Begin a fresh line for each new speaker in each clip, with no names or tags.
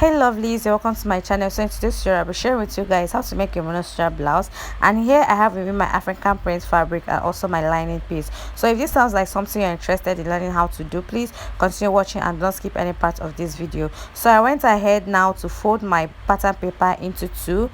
Hey lovelies, welcome to my channel. So in today's tutorial I'll be sharing with you guys how to make a monostrap blouse, and here I have with me my African print fabric and also my lining piece. So if this sounds like something you're interested in learning how to do, please continue watching and don't skip any part of this video. So I went ahead now to fold my pattern paper into two,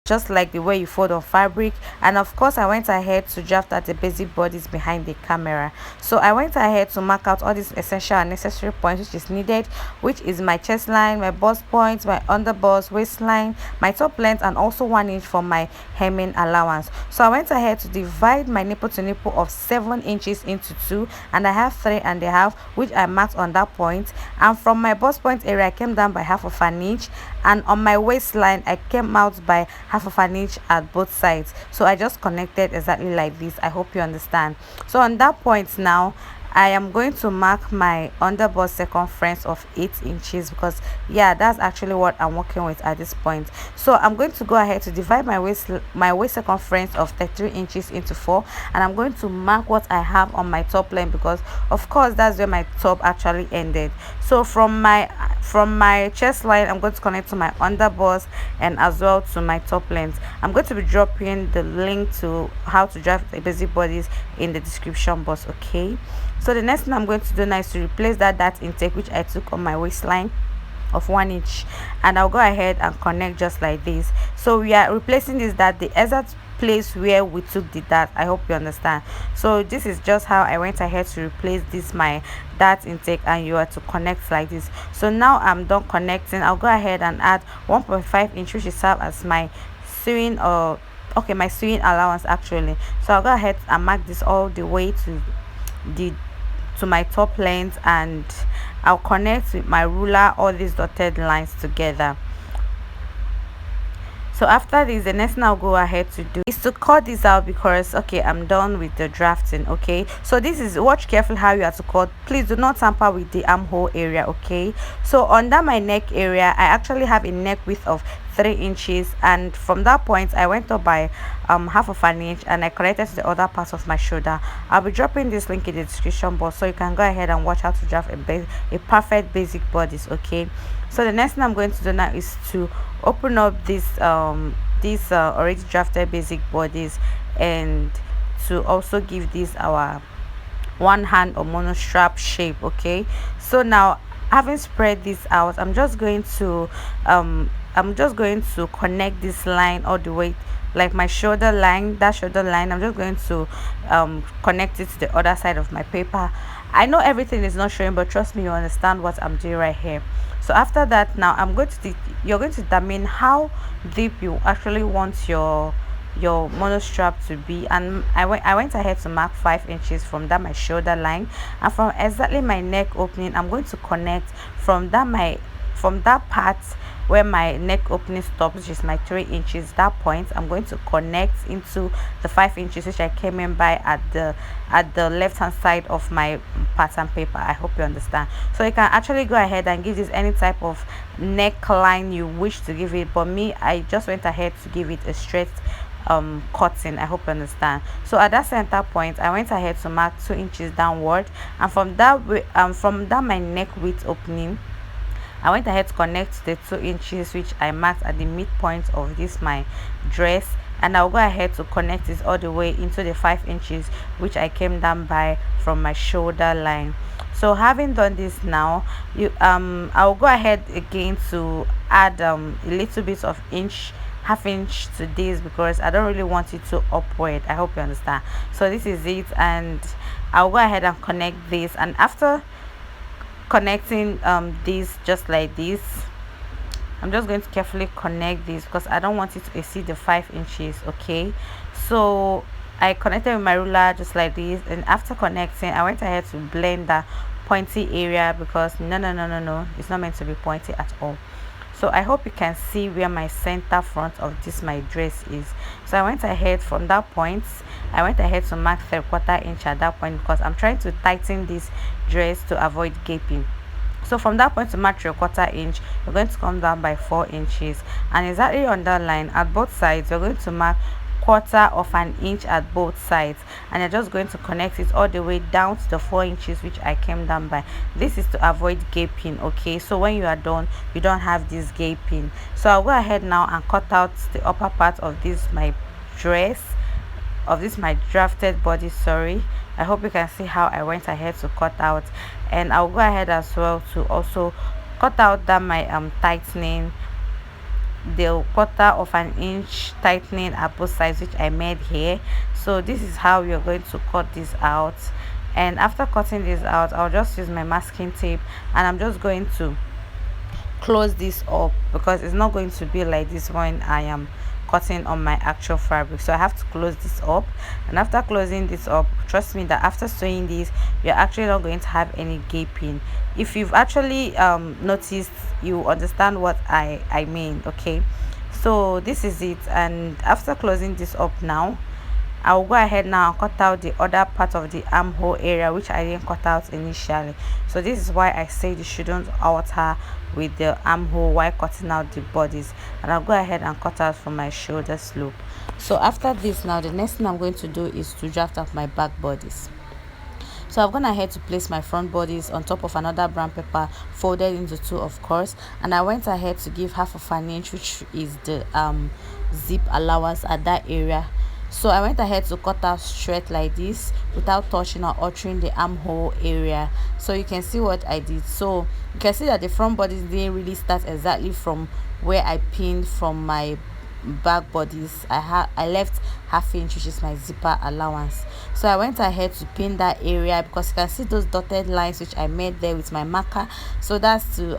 just like the way you fold on fabric, and of course I went ahead to draft out the basic bodies behind the camera. So I went ahead to mark out all these essential and necessary points which is needed, which is my chest line, my bust points, my under bust, waistline, my top length, and also 1 inch for my hemming allowance. So I went ahead to divide my nipple to nipple of 7 inches into two, and I have 3.5, which I marked on that point. And from my bust point area I came down by half of an inch, and on my waistline I came out by half of an inch at both sides. So I just connected exactly like this. I hope you understand. So on that point now I am going to mark my under bust circumference of 8 inches, because yeah, that's actually what I'm working with at this point. So I'm going to go ahead to divide my waist circumference of 33 inches into 4, and I'm going to mark what I have on my top line, because of course that's where my top actually ended. So from my chest line I'm going to connect to my under bust and as well to my top length. I'm going to be dropping the link to how to draft the basic bodies in the description box. Okay, so the next thing I'm going to do now is to replace that dart intake which I took on my waistline of 1 inch, and I'll go ahead and connect just like this. So we are replacing this dart the exact place where we took the dart. I hope you understand. So this is just how I went ahead to replace this my dart intake, and you are to connect like this. So now I'm done connecting. I'll go ahead and add 1.5 inch, which is serve as my sewing my sewing allowance actually. So I'll go ahead and mark this all the way to my top length, and I'll connect with my ruler all these dotted lines together. So after this, the next thing I'll go ahead to do is to cut this out, because okay, I'm done with the drafting. Okay, so this is, watch carefully how you have to cut. Please do not tamper with the armhole area. Okay, so under my neck area I actually have a neck width of 3 inches, and from that point I went up by half of an inch, and I connected to the other part of my shoulder. I'll be dropping this link in the description box so you can go ahead and watch how to draft a perfect basic bodies. Okay, so the next thing I'm going to do now is to open up this already drafted basic bodies, and to also give this our one hand or monostrap shape. Okay, so now having spread this out, I'm just going to connect this line all the way, like my shoulder line, that shoulder line. I'm just going to connect it to the other side of my paper. I know everything is not showing, but trust me, you understand what I'm doing right here. So after that, now you're going to determine how deep you actually want your monostrap to be, and I went ahead to mark 5 inches from that my shoulder line, and from exactly my neck opening I'm going to connect from that part where my neck opening stops, which is my 3 inches. That point I'm going to connect into the 5 inches which I came in by at the left hand side of my pattern paper. I hope you understand. So you can actually go ahead and give this any type of neckline you wish to give it, but me, I just went ahead to give it a straight cutting. I hope you understand. So at that center point I went ahead to mark 2 inches downward, and from that my neck width opening I went ahead to connect the 2 inches which I marked at the midpoint of this my dress, and I'll go ahead to connect this all the way into the 5 inches which I came down by from my shoulder line. So having done this now, I'll go ahead again to add a little bit of half inch to this, because I don't really want it to upward. I hope you understand. So this is it, and I'll go ahead and connect this, and after connecting this just like this, I'm just going to carefully connect this because I don't want it to exceed the 5 inches. Okay, so I connected with my ruler just like this, and after connecting I went ahead to blend that pointy area, because no, it's not meant to be pointy at all. So I hope you can see where my center front of this my dress is. So I went ahead from that point, I went ahead to mark 3/4 inch at that point, because I'm trying to tighten this dress to avoid gaping. So from that point to mark 3/4 inch, you're going to come down by 4 inches, and exactly on that line at both sides you're going to mark 1/4 inch at both sides, and you're just going to connect it all the way down to the 4 inches which I came down by. This is to avoid gaping, okay? So when you are done, you don't have this gaping. So I'll go ahead now and cut out the upper part of this my dress, of this my drafted body, sorry. I hope you can see how I went ahead to cut out. And I'll go ahead as well to also cut out that my tightening, the 1/4 inch tightening at both sides which I made here. So this is how you're going to cut this out. And after cutting this out, I'll just use my masking tape, and I'm just going to close this up, because it's not going to be like this when I am cutting on my actual fabric. So I have to close this up, and after closing this up, trust me that after sewing this, you're actually not going to have any gaping. If you've actually noticed, you understand what I mean, okay? So this is it. And after closing this up now, I'll go ahead now and cut out the other part of the armhole area which I didn't cut out initially. So this is why I said you shouldn't alter with the armhole while cutting out the bodies. And I'll go ahead and cut out from my shoulder slope. So after this now, the next thing I'm going to do is to draft out my back bodies. So I've gone ahead to place my front bodies on top of another brown paper folded into two, of course, and I went ahead to give 1/2 inch, which is the zip allowance at that area. So I went ahead to cut out straight like this without touching or altering the armhole area. So you can see what I did. So you can see that the front bodies didn't really start exactly from where I pinned from my back bodies. I left 1/2 inch, which is my zipper allowance. So I went ahead to pin that area, because you can see those dotted lines which I made there with my marker. So that's to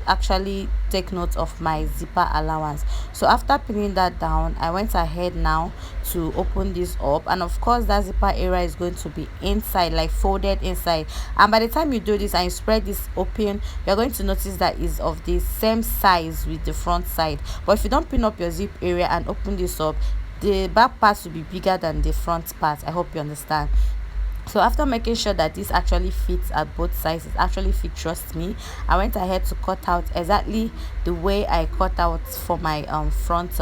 actually take note of my zipper allowance. So after pinning that down, I went ahead now to open this up, and of course that zipper area is going to be inside, like folded inside. And by the time you do this and you spread this open, you're going to notice that is of the same size with the front side. But if you don't pin up your zip area and open this up, the back part will be bigger than the front part. I hope you understand. So after making sure that this actually fits at both sides, it actually fits, trust me, I went ahead to cut out exactly the way I cut out for my front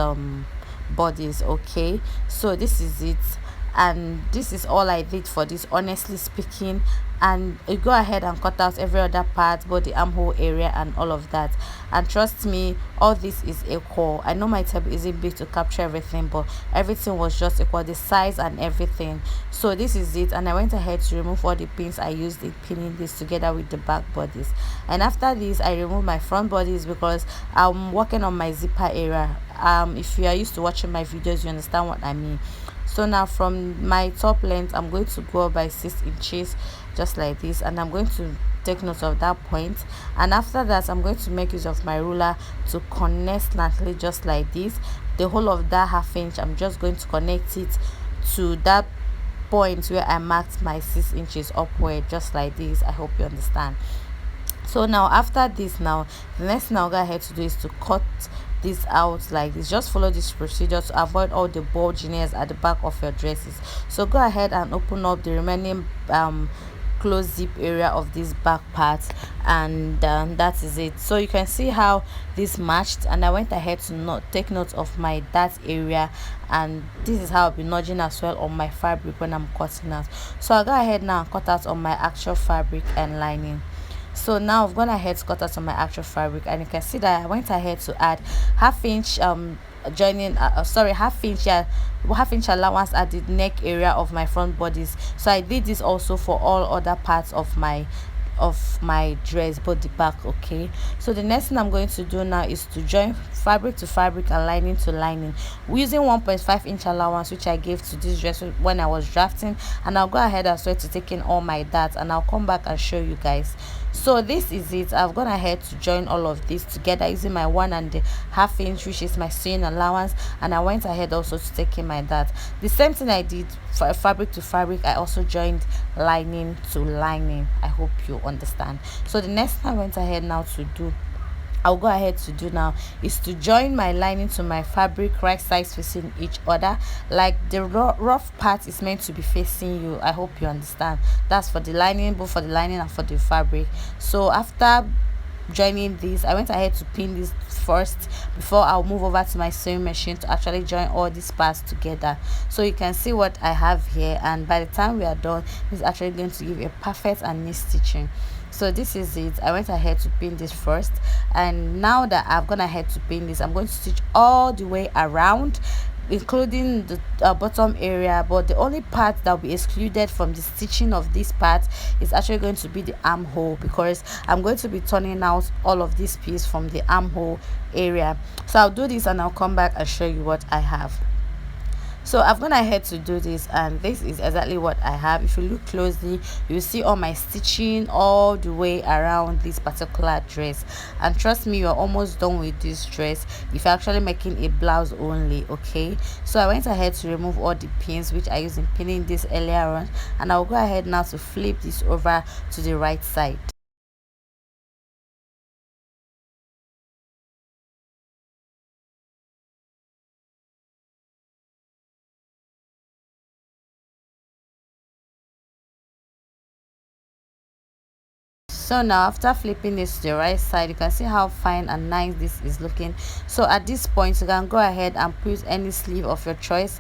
bodies, okay? So this is it, and this is all I did for this, honestly speaking. And you go ahead and cut out every other part, both the armhole area and all of that. And trust me, all this is equal. I know my table isn't big to capture everything, but everything was just equal, the size and everything. So this is it, and I went ahead to remove all the pins I used in pinning this together with the back bodies. And after this, I removed my front bodies because I'm working on my zipper area. If you are used to watching my videos, you understand what I mean. So now from my top length, I'm going to go up by 6 inches, just like this, and I'm going to take note of that point. And after that, I'm going to make use of my ruler to connect snugly, just like this. The whole of that 1/2 inch, I'm just going to connect it to that point where I marked my 6 inches upward, just like this. I hope you understand. So now after this, now the next thing I'll go ahead to do is to cut this out like this. Just follow this procedure to avoid all the bulginess at the back of your dresses. So go ahead and open up the remaining closed zip area of this back part, and that is it. So you can see how this matched, and I went ahead to take note of my that area, and this is how I'll be nudging as well on my fabric when I'm cutting out. So I'll go ahead now and cut out on my actual fabric and lining. So now I've gone ahead to cut out on my actual fabric, and you can see that I went ahead to add 1/2 inch joining 1/2 inch, yeah, 1/2 inch allowance at the neck area of my front bodies. So I did this also for all other parts of my dress, but the back, okay? So the next thing I'm going to do now is to join fabric to fabric and lining to lining using 1.5 inch allowance, which I gave to this dress when I was drafting. And I'll go ahead as well to take in all my darts, and I'll come back and show you guys. So this is it. I've gone ahead to join all of this together using my 1.5 inch, which is my sewing allowance, and I went ahead also to take in my dart. The same thing I did for fabric to fabric, I also joined lining to lining. I hope you understand. So the next thing I went ahead now to do, I'll go ahead to do now is to join my lining to my fabric, right sides facing each other, like the rough part is meant to be facing you. I hope you understand. That's for the lining, both for the lining and for the fabric. So after joining this, I went ahead to pin this first before I'll move over to my sewing machine to actually join all these parts together. So you can see what I have here, and by the time we are done, this is actually going to give a perfect and neat stitching. So this is it. I went ahead to pin this first, and now that I've gone ahead to pin this, I'm going to stitch all the way around, including the bottom area, but the only part that will be excluded from the stitching of this part is actually going to be the armhole, because I'm going to be turning out all of this piece from the armhole area. So I'll do this and I'll come back and show you what I have. So I've gone ahead to do this, and this is exactly what I have. If you look closely, you see all my stitching all the way around this particular dress, and trust me, you're almost done with this dress if you're actually making a blouse only. Okay, so I went ahead to remove all the pins which I used in pinning this earlier on, and I'll go ahead now to flip this over to the right side. So now after flipping this to the right side, you can see how fine and nice this is looking. So at this point, you can go ahead and put any sleeve of your choice.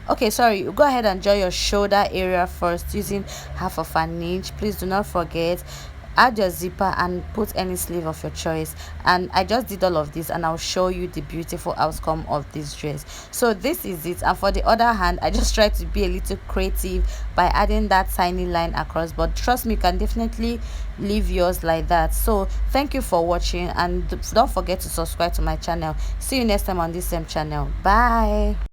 Okay, sorry, you go ahead and draw your shoulder area first using 1/2 inch. Please do not forget, add your zipper and put any sleeve of your choice. And I just did all of this, and I'll show you the beautiful outcome of this dress. So this is it. And for the other hand, I just tried to be a little creative by adding that tiny line across, but trust me, you can definitely leave yours like that. So thank you for watching, and don't forget to subscribe to my channel. See you next time on this same channel. Bye.